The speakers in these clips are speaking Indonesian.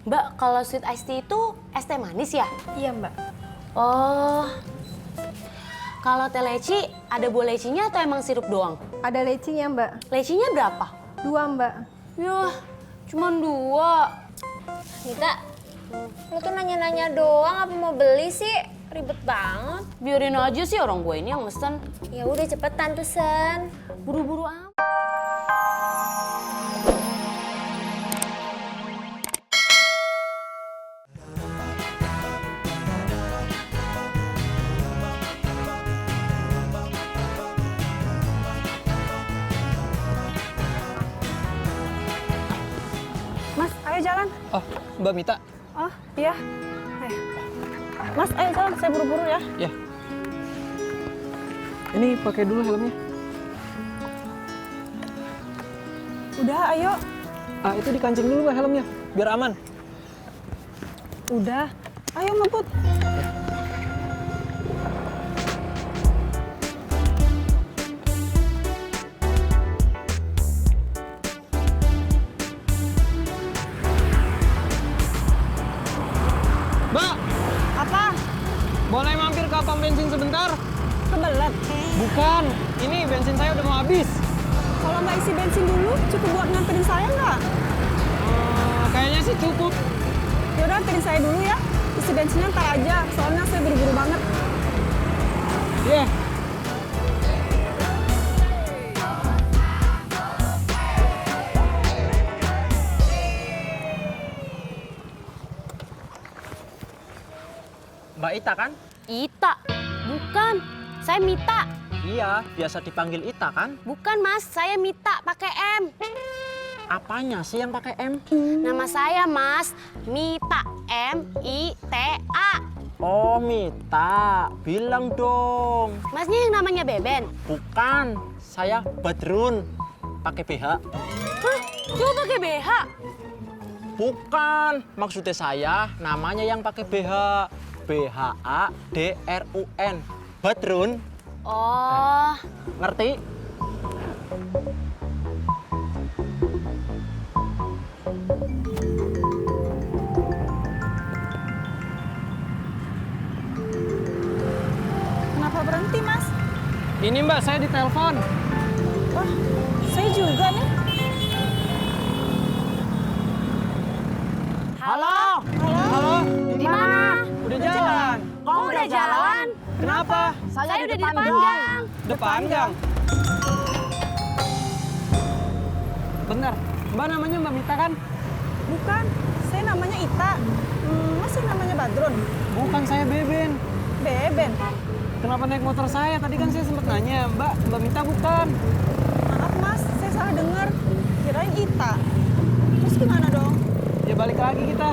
Mbak, kalau sweet iced tea itu es teh manis ya? Iya, Mbak. Oh, kalau teh leci ada buah lecinya atau emang sirup doang? Ada lecinya, Mbak. Lecinya berapa? 2, Mbak. Yah, cuma 2. Mita, lo tuh nanya-nanya doang apa mau beli sih? Ribet banget. Biarin aja sih orang gue ini yang mesen. Ya udah cepetan pesen. Buru-buru amat. Mas, ayo jalan. Oh, Mbak Mita. Oh, iya. Ayo. Mas, ayo jalan. Saya buru-buru ya. Ya. Ini pakai dulu helmnya. Udah, ayo. Ah, itu dikancing dulu Mbak helmnya, biar aman. Udah. Ayo ngebut. Mbak, Apa? boleh mampir ke pom bensin sebentar? Kebelet. Bukan, ini bensin saya udah mau habis. Kalau nggak isi bensin dulu, cukup buat nganterin saya nggak? Kayaknya sih cukup. Yaudah, anterin saya dulu ya. Isi bensinnya ntar aja, soalnya saya buru-buru banget. Iya. Mbak Ita kan? Ita, bukan. Saya Mita. Iya, biasa dipanggil Ita kan? Bukan Mas, saya Mita pakai M. Apanya sih yang pakai M? Nama saya Mas Mita, M-I-T-A. Oh, Mita. Bilang dong. Masnya yang namanya Beben? Bukan, saya Badrun. Pakai BH. Hah? Coba pakai BH? Bukan, maksudnya saya namanya yang pakai BH. B-H-A-D-R-U-N. Badrun. Oh, Ngerti? Kenapa berhenti, Mas? Ini Mbak, saya ditelepon. Wah, saya juga nih. halo? Halo, Di mana? udah jalan. Kok udah jalan? Kenapa? Saya udah di depan gang. Depan gang. Bener, Mbak namanya Mbak Mita kan? Bukan, saya namanya Ita. Masih namanya Badrun. Bukan, saya Beben. Beben. Kenapa naik motor saya? Tadi kan saya sempat nanya, Mbak Mita bukan. Maaf, Mas, saya salah dengar. Kirain Ita. Terus gimana dong? Ya balik lagi kita.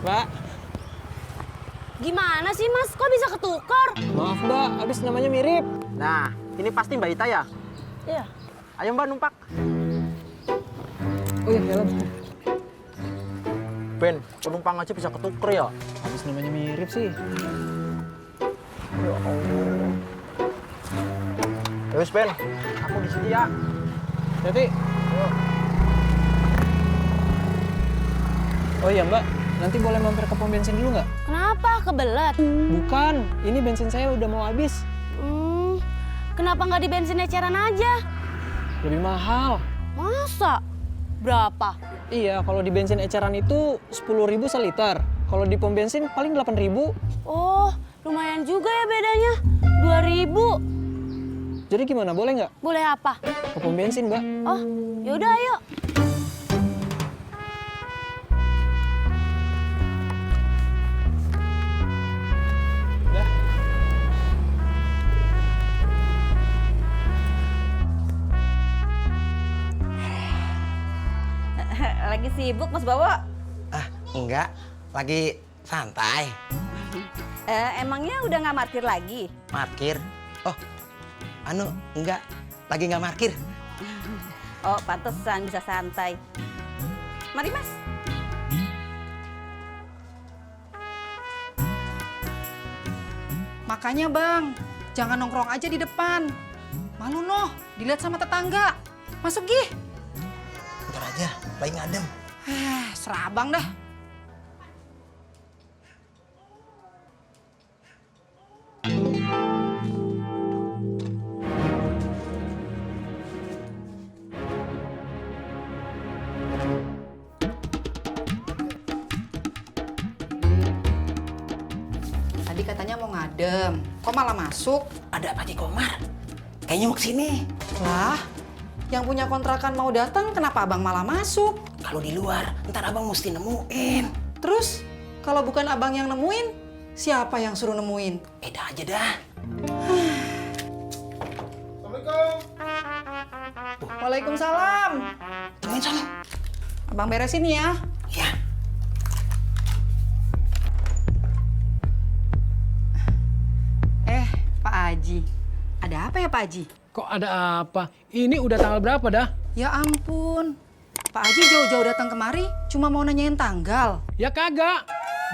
Mbak, Gimana sih Mas? Kok bisa ketukar? maaf Mbak, habis namanya mirip. Nah, ini pasti Mbak Ita ya? Iya. Ayo Mbak numpak. Oh iya, helm. Ben, penumpang aja bisa ketuker ya? Habis namanya mirip sih. Terus Ben, aku di sini ya. Jadi, oh iya Mbak, nanti boleh mampir ke pom bensin dulu nggak? Kenapa? Kebelet? Bukan, ini bensin saya udah mau habis. Kenapa nggak di bensin eceran aja? Lebih mahal. Masa? Berapa? Iya, kalau di bensin eceran itu 10.000 seliter. Kalau di pom bensin paling 8.000. Oh, lumayan juga ya bedanya. 2.000. Jadi gimana, boleh nggak? Boleh apa? Ke pom bensin, Mbak. Oh, yaudah ayo. Udah. Lagi sibuk, Mas Bawo? Enggak, lagi santai. Emangnya udah nggak parkir lagi? Parkir. Oh, Enggak. Lagi nggak parkir. Oh, pantesan bisa santai. Mari, Mas. Makanya Bang, jangan nongkrong aja di depan. Malu noh, dilihat sama tetangga. Masuk gih. Ntar aja, lagi ngadem. Serabang dah. Tadi katanya mau ngadem, kok malah masuk? Ada Pak Haji Komar. Kayaknya mau kesini. Lah, yang punya kontrakan mau datang, kenapa abang malah masuk? Kalau di luar, ntar abang mesti nemuin. Terus, kalau bukan abang yang nemuin, siapa yang suruh nemuin? Beda aja dah. Waalaikumsalam. Temuin sono. Abang beresin ya. Ya. Pak Haji. Ada apa ya Pak Haji? Kok ada apa? Ini udah tanggal berapa dah? Ya ampun. Pak Haji jauh-jauh datang kemari cuma mau nanyain tanggal. Ya kagak.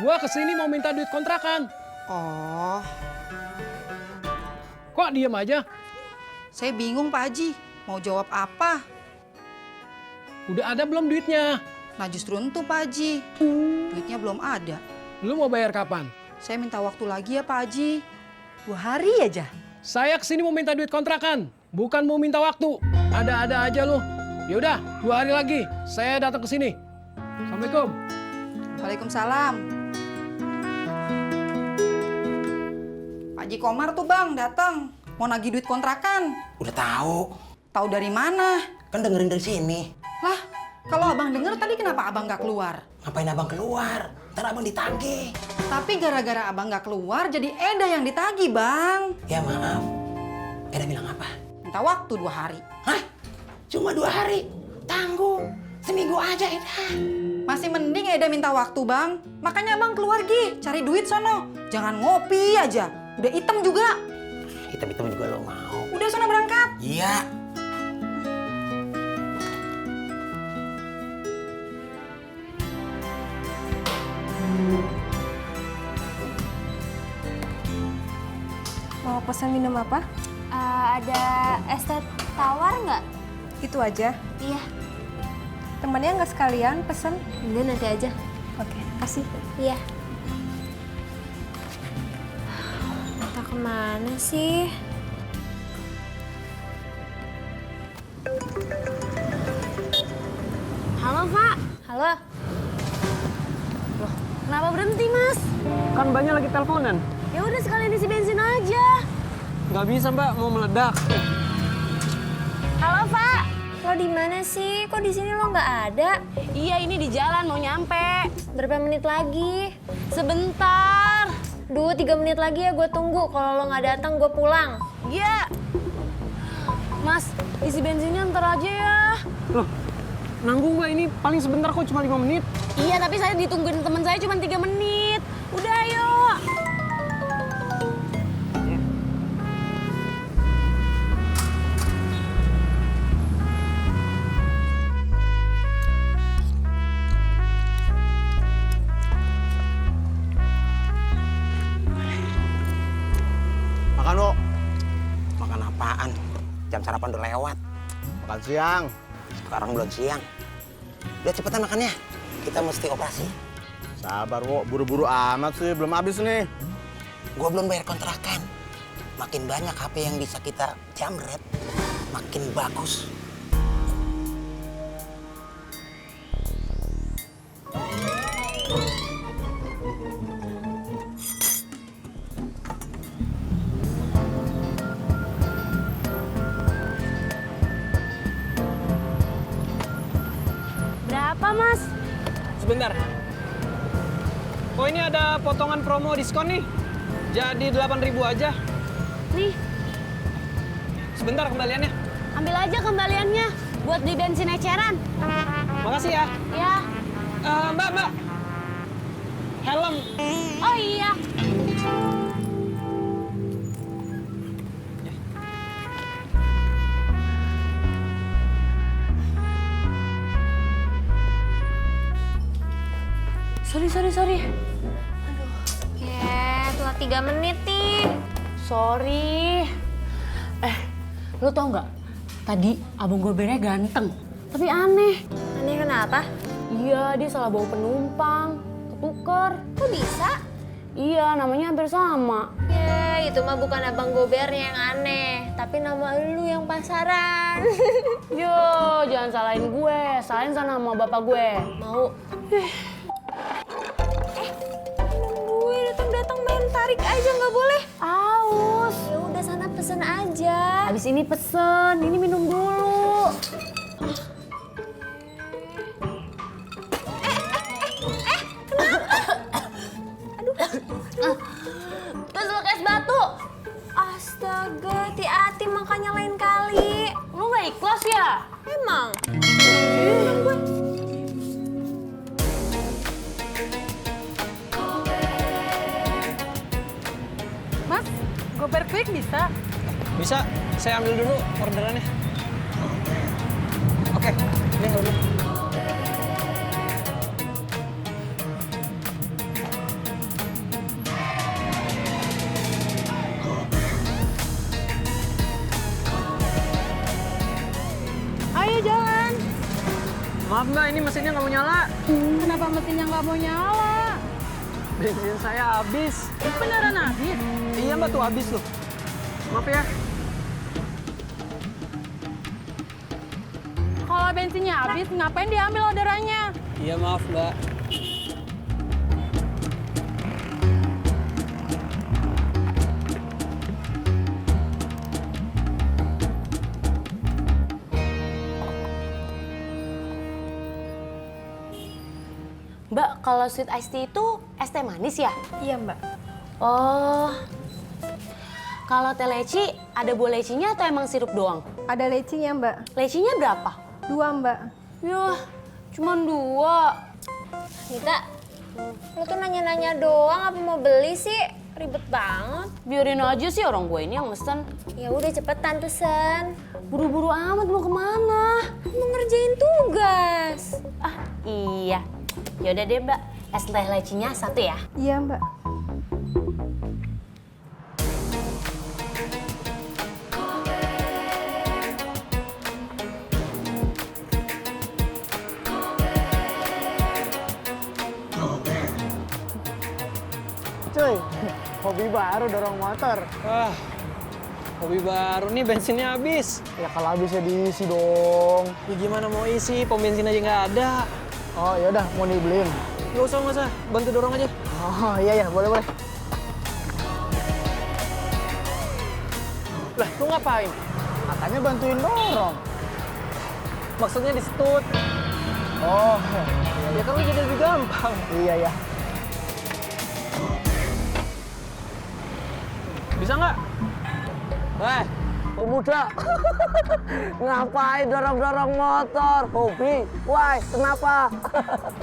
Gua kesini mau minta duit kontrakan. Oh, Kok diem aja? saya bingung Pak Haji. Mau jawab apa? Udah ada belum duitnya? Nah justru itu Pak Haji. Duitnya belum ada. Lu mau bayar kapan? Saya minta waktu lagi ya Pak Haji. 2 hari aja. Saya kesini mau minta duit kontrakan, bukan mau minta waktu. Ada-ada aja lu. Ya udah, 2 hari lagi saya datang ke sini. Assalamualaikum. Waalaikumsalam. Pak Haji Komar tuh Bang datang. Mau nagih duit kontrakan. Udah tahu. Tahu dari mana? Kan dengerin dari sini. Lah, kalau abang denger tadi kenapa abang gak keluar? Ngapain abang keluar? Ntar abang ditagih. Tapi gara-gara abang gak keluar jadi Eda yang ditagih Bang. Ya maaf. Eda bilang apa? Minta waktu 2 hari. Hah? Cuma 2 hari? Tanggung. Seminggu aja Eda. Masih mending Eda minta waktu Bang. Makanya abang keluar Gi, cari duit sono. Jangan ngopi aja. Udah hitam juga. Hitam-hitam juga lo mau. Udah sono berangkat. Iya. Mau pesan minum apa? Ada es teh tawar nggak? Itu aja. Iya. Temennya nggak sekalian pesen? Enggak, nanti aja. Oke, kasih. Iya. Kita kemana sih? Halo, Pak. Halo? Kenapa berhenti, Mas? Kan banyak lagi teleponan. Ya udah sekalian isi bensin aja. Nggak bisa mbak, mau meledak. Halo, Pak. Lo di mana sih? Kok di sini lo nggak ada? Iya, ini di jalan mau nyampe. Berapa menit lagi? Sebentar. 3 menit lagi ya gue tunggu. Kalau lo nggak datang gue pulang. Iya. Mas, isi bensinnya ntar aja ya. Loh, nanggung mbak, ini paling sebentar kok, cuma 5 menit. Iya, tapi saya ditungguin teman saya cuma 3 menit. Udah, ayo. Makan, Wok. Makan apaan? Jam sarapan udah lewat. Makan siang. Sekarang belum siang. Udah cepetan makannya. Kita mesti operasi. Sabar, Wok. Buru-buru amat sih. Belum habis nih. Gua belum bayar kontrakan. Makin banyak HP yang bisa kita jamret, makin bagus. Berapa, Mas? Sebentar. Oh ini ada potongan promo diskon nih. Jadi 8.000 aja. Nih, Sebentar kembaliannya. ambil aja kembaliannya buat di bensin eceran. Makasih ya. Ya. Mbak. Helm. Oh iya. sorry. Telat 3 menit nih. Sorry. Lu tau nggak? Tadi abang gobernya ganteng, tapi aneh. Aneh kenapa? Iya, dia salah bawa penumpang, ketuker. Kok bisa? Iya, namanya hampir sama. Ya, itu mah bukan abang gobernya yang aneh, tapi nama lu yang pasaran. Yo, jangan salahin gue, salahin sana sama bapak gue. Mau? Gue datang main tarik aja nggak boleh. Aus. Ya udah sana pesen aja. Habis ini pesen, ini minum dulu. Terus lu es batu. Astaga, hati-hati makanya lain kali. Lu gak ikhlas ya? Emang? Mas, gober quick bisa? Bisa, saya ambil dulu orderannya. Oke, ini ambil. Ayo jalan. Maaf mbak, ini mesinnya nggak mau nyala. Kenapa mesinnya nggak mau nyala? Bensin saya habis. Beneran habis? Iya mbak, tuh habis tuh. Maaf ya. Kalau bensinnya habis, ngapain diambil orderannya? Iya maaf mbak. Mbak, kalau sweet iced tea itu es teh manis ya? Iya, Mbak. Oh. Kalau teh leci, ada buah lecinya atau emang sirup doang? Ada lecinya, Mbak. Lecinya berapa? 2, Mbak. Yah, cuman 2. Nita, lu tuh nanya-nanya doang apa mau beli sih? Ribet banget. Biarin aja sih orang gue ini yang mesen. Ya udah cepetan pesen. Buru-buru amat mau kemana? Mau ngerjain tugas. Ah, iya. Yaudah deh mbak, es teh lecinya 1 ya? Iya, Mbak. Cuy, hobi baru dorong motor. Wah, hobi baru nih, bensinnya habis. Ya kalau habisnya diisi dong. Ya gimana mau isi, pom bensin aja nggak ada. Oh ya udah, mau dibeliin. Nggak usah. Bantu dorong aja. Oh iya boleh. Lah, lu ngapain? Katanya bantuin dorong. Maksudnya di stut. Oh, Ya kan lu jadi lebih gampang. iya ya. Bisa nggak? Pemuda, ngapain dorong-dorong motor? Hobi? Why? Kenapa?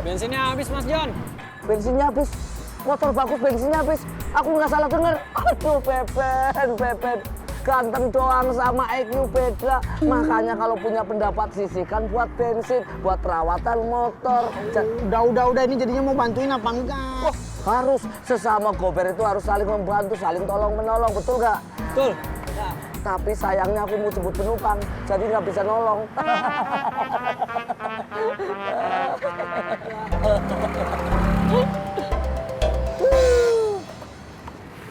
Bensinnya habis, Mas John. Bensinnya habis. Motor bagus, bensinnya habis. Aku nggak salah denger. Aduh, Pepen. Ganteng doang sama IQ beda. Makanya kalau punya pendapat sisihkan buat bensin, buat perawatan motor. Udah, ini jadinya mau bantuin apa enggak? Oh, harus. Sesama gober itu harus saling membantu, saling tolong-menolong, betul nggak? Betul. Tapi sayangnya aku mau jemput penumpang, jadi nggak bisa nolong.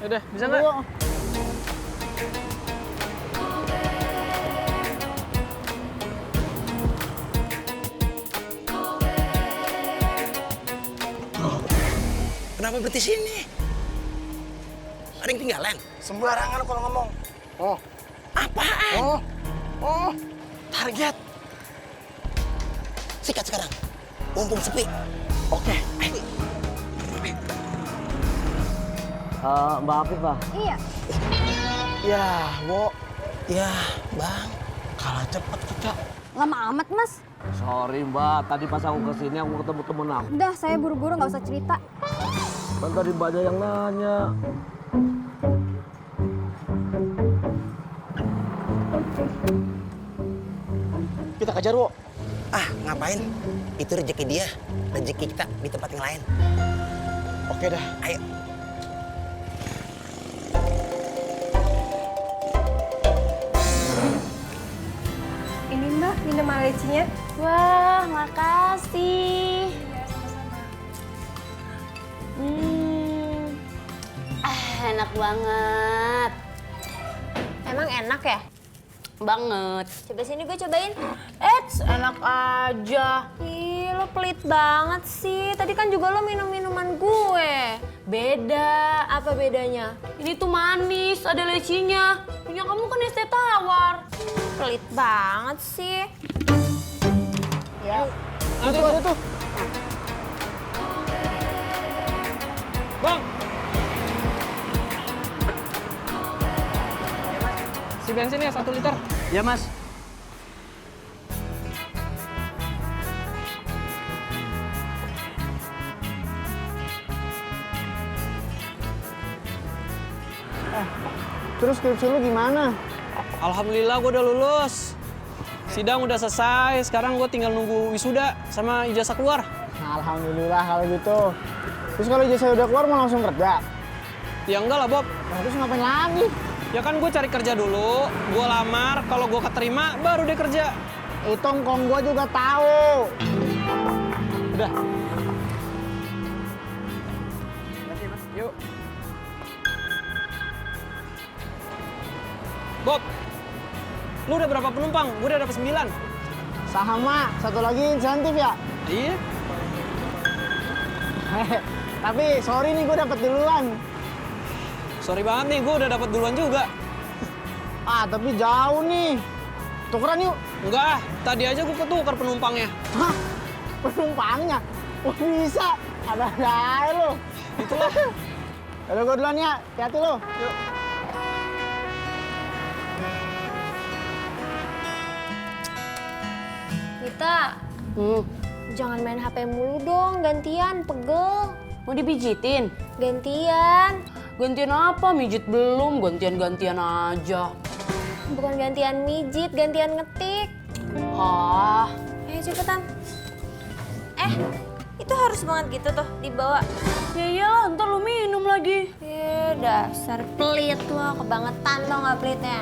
Udah, bisa nggak? Kenapa berhenti sini? Ada yang ketinggalan? Sembarangan kalau ngomong. Oh, Apaan? oh, Target. Sikat sekarang. Mumpung sepi. oke. Ayo. Mbak Afif, Pak. Iya. Ya, Bo. Ya, Bang. Kalah cepet kita. Lama amat, Mas. Sorry, Mbak. Tadi pas aku kesini, aku ketemu temen aku. Udah, saya buru-buru nggak usah cerita. Kan tadi banyak yang nanya. Kita kejar, Wo. Ah, ngapain? Itu rezeki dia. Rezeki kita di tempat yang lain. Oke dah, ayo. Ini Mbak, minuman lecinya. Wah, makasih. Enak banget. Emang enak ya? Banget. Coba sini gue cobain. Enak aja. Ih, lo pelit banget sih. Tadi kan juga lo minum minuman gue. Beda. Apa bedanya? Ini tuh manis, ada lecinya. Punya kamu kan es teh tawar. Pelit banget sih. Tuh. Bang. Si bensin ya 1 liter. Ya Mas. Terus skripsi lu gimana? Alhamdulillah gue udah lulus. Sidang udah selesai, sekarang gue tinggal nunggu wisuda sama ijazah keluar. Nah, alhamdulillah kalau gitu. Terus kalau ijazah udah keluar mau langsung kerja? Ya enggak lah Bob, Nah, terus ngapain lagi? ya kan gue cari kerja dulu, gue lamar, kalau gue keterima baru deh kerja. Itu ngkong gua juga tahu. Udah. Yuk. Bob, lu udah berapa penumpang? Gue udah dapet 9. Sama, satu lagi insentif ya? Iya. Tapi sorry nih, gue dapet duluan. Sorry banget nih, gue udah dapet duluan juga. Ah, tapi jauh nih. Tukeran yuk. Enggak, tadi aja gue ketukar penumpangnya. Hah? Penumpangnya? Oh, bisa. Ada aja lo. Itulah. Udah gue duluan ya, hati-hati lo. Yuk. Mita, jangan main HP mulu dong, gantian, pegel. Mau dipijitin? Gantian, Gantian apa? Mijit belum, gantian-gantian aja. bukan gantian mijit, gantian ngetik. Ah, Ayo cepetan. Itu harus banget gitu tuh, dibawa. ya iyalah, ntar lu minum lagi. Dasar pelit lo, kebangetan lo nggak pelitnya.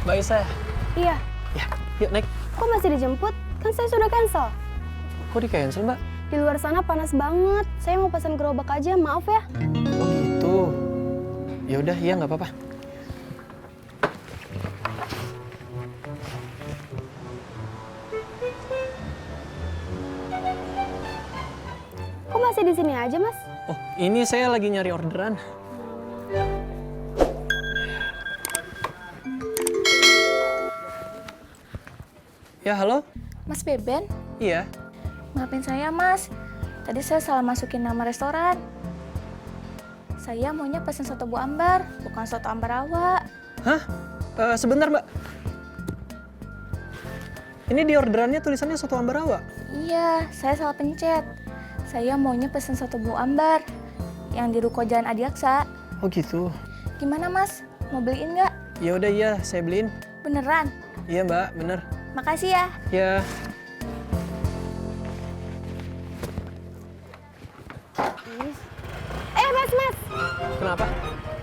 Mbak Isa, Iya, ya, yuk naik. kok masih dijemput? Kan saya sudah cancel. Kok di cancel Mbak? Di luar sana panas banget. Saya mau pesan gerobak aja, maaf ya. Oh gitu. Ya udah, iya nggak apa-apa. Kok masih di sini aja, Mas? Oh, ini saya lagi nyari orderan. Ya, halo? Mas Beben, Iya. maafin saya Mas. Tadi saya salah masukin nama restoran. Saya maunya pesen soto Bu Ambar, bukan soto Ambarawa. Hah? Sebentar, Mbak. Ini di orderannya tulisannya soto Ambarawa. Iya, saya salah pencet. Saya maunya pesen soto Bu Ambar yang di Ruko Jalan Adiaksa. Oh gitu. Gimana Mas? Mau beliin nggak? Ya udah, iya, saya beliin. Beneran? Iya, Mbak, bener. Makasih ya. Ya. Mas. Kenapa?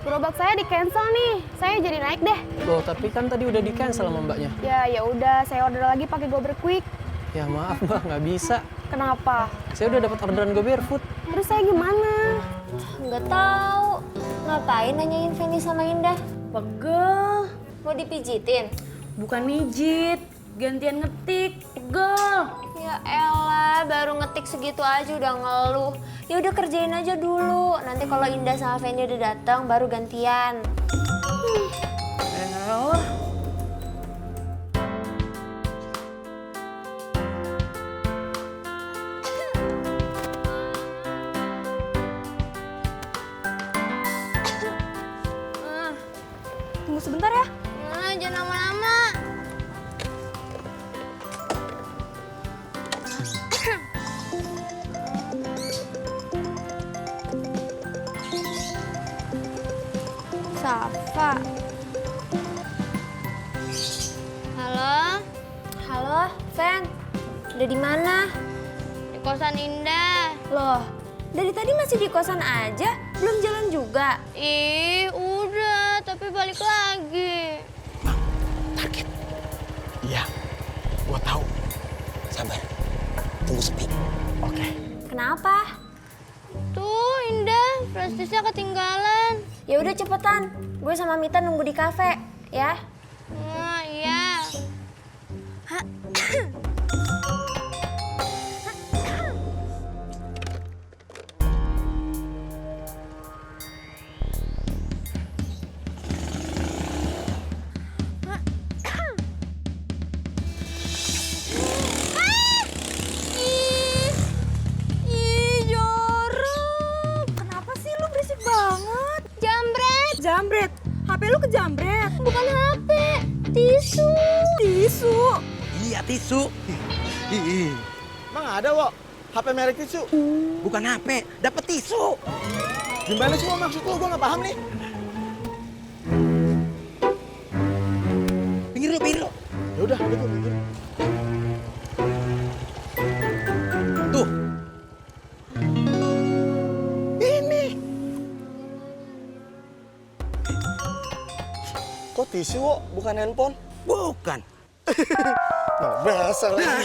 Gerobak saya di cancel nih. Saya jadi naik deh. Loh, tapi kan tadi udah di cancel sama Mbaknya. Ya udah, saya order lagi pakai Gober Quick. Ya maaf, Mbak, nggak bisa. Kenapa? Saya udah dapat orderan GoBareFood. Terus saya gimana? Nggak tahu. Ngapain nanyain Feni sama Indah? pegel. Mau dipijitin? Bukan mijit, gantian ngetik. Pegel. Ya elah, baru ngetik segitu aja udah ngeluh. Ya udah kerjain aja dulu. Nanti kalau Indah sama Feni udah datang, baru gantian. Elah. Tunggu sebentar ya. Jangan lama-lama. Safa. Udah di mana? Di kosan Indah. Loh, dari tadi masih di kosan aja? Belum jalan juga? Ih, udah, tapi balik lagi. Target. Iya, gua tahu. Sabar, tunggu sepi. Oke. Kenapa? Tuh, Indah, flash disknya ketinggalan. Ya udah cepetan, gue sama Mita nunggu di kafe, ya. Wah, iya. Kenapa sih lu berisik banget? Jambret. Jambret? HP lu kejambret? Bukan HP, tisu. Tisu? Iya, tisu. Emang ada, Wok? HP merek tisu? Bukan HP, dapet tisu. Gimana sih, Wok, maksud lu? Gua nggak paham nih. Pinggir lu. Ya udah, gua pinggir. Tuh. Ini. Kok tisu, Wok? Bukan handphone? Bukan. Nah, biasa lah.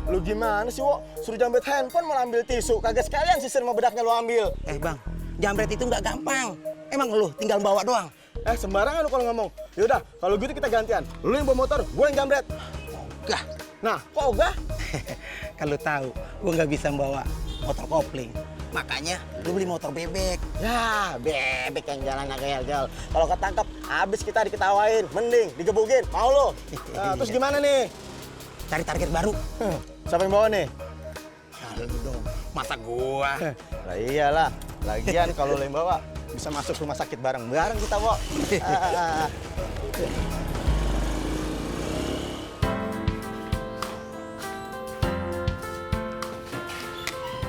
Lu gimana sih, Wok? Suruh jambret handphone malah ambil tisu. Kagak sekalian sisir sama bedaknya lu ambil. Bang, jambret itu nggak gampang. Emang lu tinggal bawa doang. Sembarangan lu kalau ngomong. Yaudah, kalau gitu kita gantian. Lu yang bawa motor, gue yang jambret. Ogah. Nah, kok ogah? Kalau tahu, gua nggak bisa bawa motor kopling. Makanya lu beli motor bebek. Ya, bebek yang jalan agak-agak. Kalau ketangkep, habis kita diketawain. Mending digebukin. Mau lu? Nah, terus gimana nih? Cari target baru. Siapa yang bawa nih? Ya, lu dong. Masa gua? Lah iyalah. Lagian kalau lu yang bawa, bisa masuk rumah sakit bareng-bareng kita, Wok.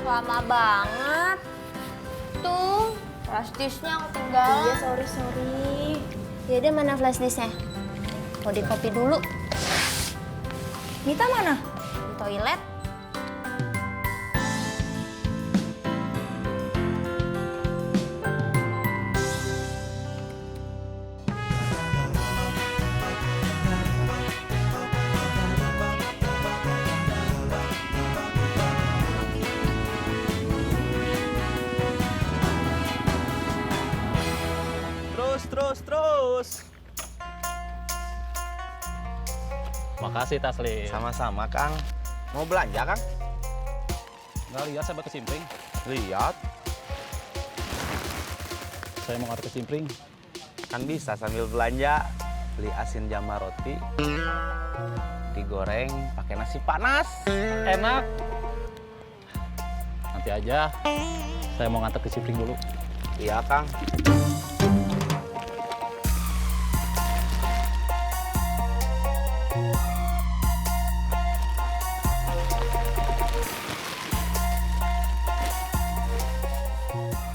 Lama banget. Tuh, flash disknya ketinggalan. Iya, sorry. Ya udah, mana flash disknya? Mau di copy dulu. Mita mana? Di toilet. Terus. Makasih Taslim. Sama-sama, Kang. Mau belanja, Kang? Nggak lihat saya ke Simpring. Lihat. Saya mau ngantar ke Simpring. Kan bisa sambil belanja. Beli asin jambal roti. Digoreng pakai nasi panas. Enak. Nanti aja. Saya mau ngantar ke Simpring dulu. Iya, Kang.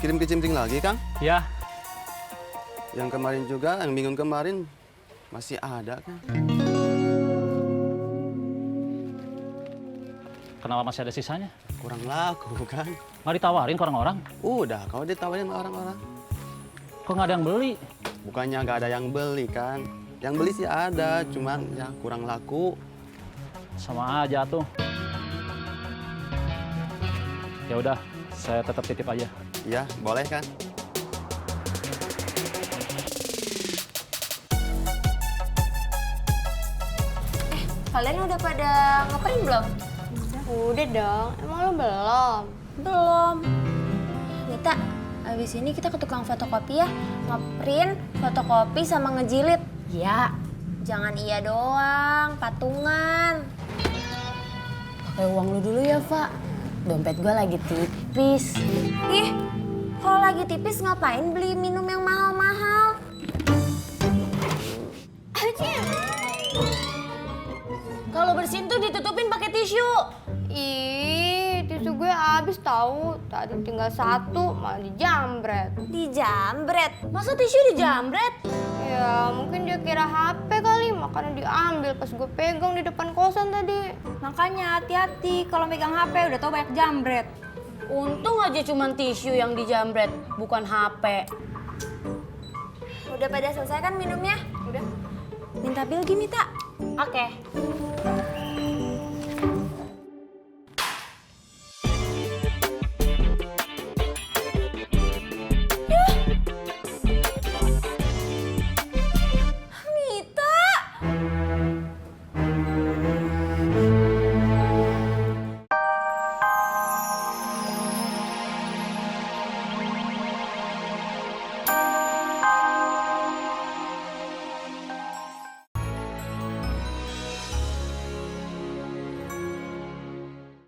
Kirim ke Simpring lagi, Kang? Ya. Yang kemarin juga, yang minggu kemarin masih ada, Kang. Kenapa masih ada sisanya? Kurang laku, Kang. Nggak ditawarin ke orang-orang? Udah, kalau ditawarin orang-orang. Kok nggak ada yang beli? Bukannya nggak ada yang beli, Kang. Yang beli sih ada, cuman ya kurang laku. Sama aja tuh. Ya udah, saya tetap titip aja. Ya, boleh, Kang. Kalian udah pada ngapain belum? Udah dong, emang lu belum? Belum. Mita, abis ini kita ke tukang fotokopi ya. Ngeprint, fotokopi sama ngejilid. Iya. Jangan iya doang, patungan. Pakai uang lu dulu ya, Pak. Dompet gue lagi tipis. Ih, kalau lagi tipis ngapain beli minum yang mahal-mahal? Kalau bersin tuh ditutupin pakai tisu. Ih, tisu gue habis tahu. Tadi tinggal satu, malah dijambret. Dijambret? Masa tisu dijambret? Ya, mungkin dia kira HP kali, makanya diambil pas gue pegang di depan kosan tadi. Makanya hati-hati kalau megang HP, udah tau banyak jambret. Untung aja cuman tisu yang dijambret, bukan HP. Udah pada selesai kan minumnya? Udah. Minta bil gini, Tak. Oke.